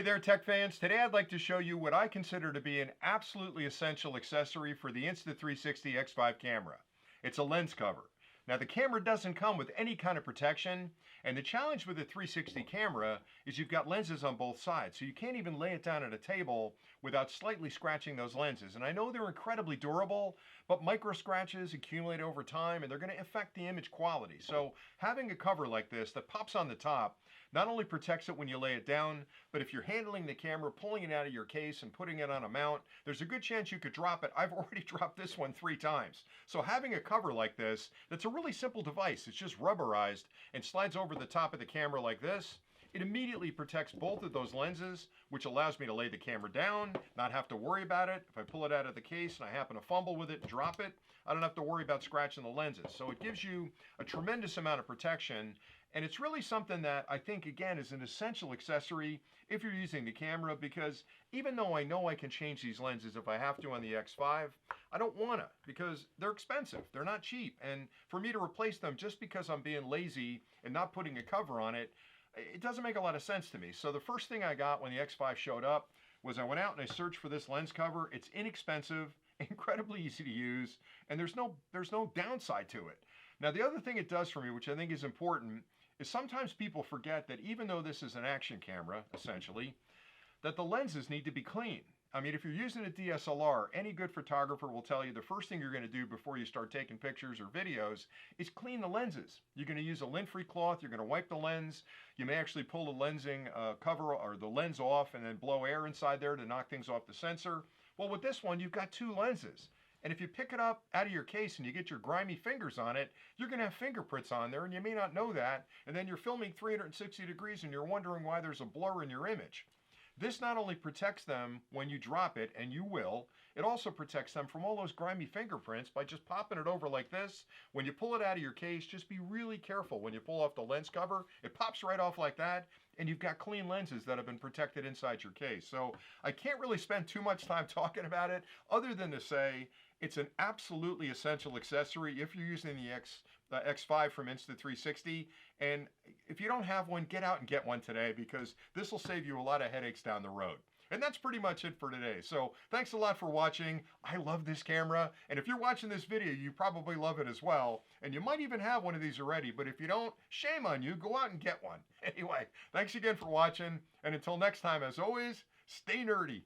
there, tech fans. Today I'd like to show you what I consider to be an absolutely essential accessory for the Insta360 X5 camera. It's a lens cover. Now the camera doesn't come with any kind of protection, and the challenge with a 360 camera is you've got lenses on both sides, so you can't even lay it down at a table without slightly scratching those lenses. And I know they're incredibly durable, but micro scratches accumulate over time and they're going to affect the image quality. So having a cover like this that pops on the top not only protects it when you lay it down, but if you're handling the camera, pulling it out of your case and putting it on a mount, there's a good chance you could drop it. I've already dropped this one 3 times. So having a cover like this, that's a really simple device. It's just rubberized and slides over the top of the camera like this. It immediately protects both of those lenses, which allows me to lay the camera down, not have to worry about it. If I pull it out of the case and I happen to fumble with it and drop it, I don't have to worry about scratching the lenses. So it gives you a tremendous amount of protection, and it's really something that I think, again, is an essential accessory if you're using the camera, because even though I know I can change these lenses if I have to on the X5, I don't want to, because they're expensive. They're not cheap. And for me to replace them just because I'm being lazy and not putting a cover on it, it doesn't make a lot of sense to me. So the first thing I got when the X5 showed up was I went out and I searched for this lens cover. It's inexpensive, incredibly easy to use, and there's no downside to it. Now the other thing it does for me, which I think is important, is sometimes people forget that even though this is an action camera, essentially, that the lenses need to be clean. I mean, if you're using a DSLR, any good photographer will tell you the first thing you're going to do before you start taking pictures or videos is clean the lenses. You're going to use a lint-free cloth, you're going to wipe the lens, you may actually pull the lensing cover or the lens off and then blow air inside there to knock things off the sensor. Well, with this one, you've got 2 lenses. And if you pick it up out of your case and you get your grimy fingers on it, you're going to have fingerprints on there, and you may not know that. And then you're filming 360 degrees and you're wondering why there's a blur in your image. This not only protects them when you drop it, and you will, it also protects them from all those grimy fingerprints by just popping it over like this. When you pull it out of your case, just be really careful when you pull off the lens cover. It pops right off like that, and you've got clean lenses that have been protected inside your case. So I can't really spend too much time talking about it other than to say it's an absolutely essential accessory if you're using the X5 from Insta360. And if you don't have one, get out and get one today, because this will save you a lot of headaches down the road. And that's pretty much it for today. So thanks a lot for watching. I love this camera. And if you're watching this video, you probably love it as well. And you might even have one of these already. But if you don't, shame on you. Go out and get one. Anyway, thanks again for watching. And until next time, as always, stay nerdy.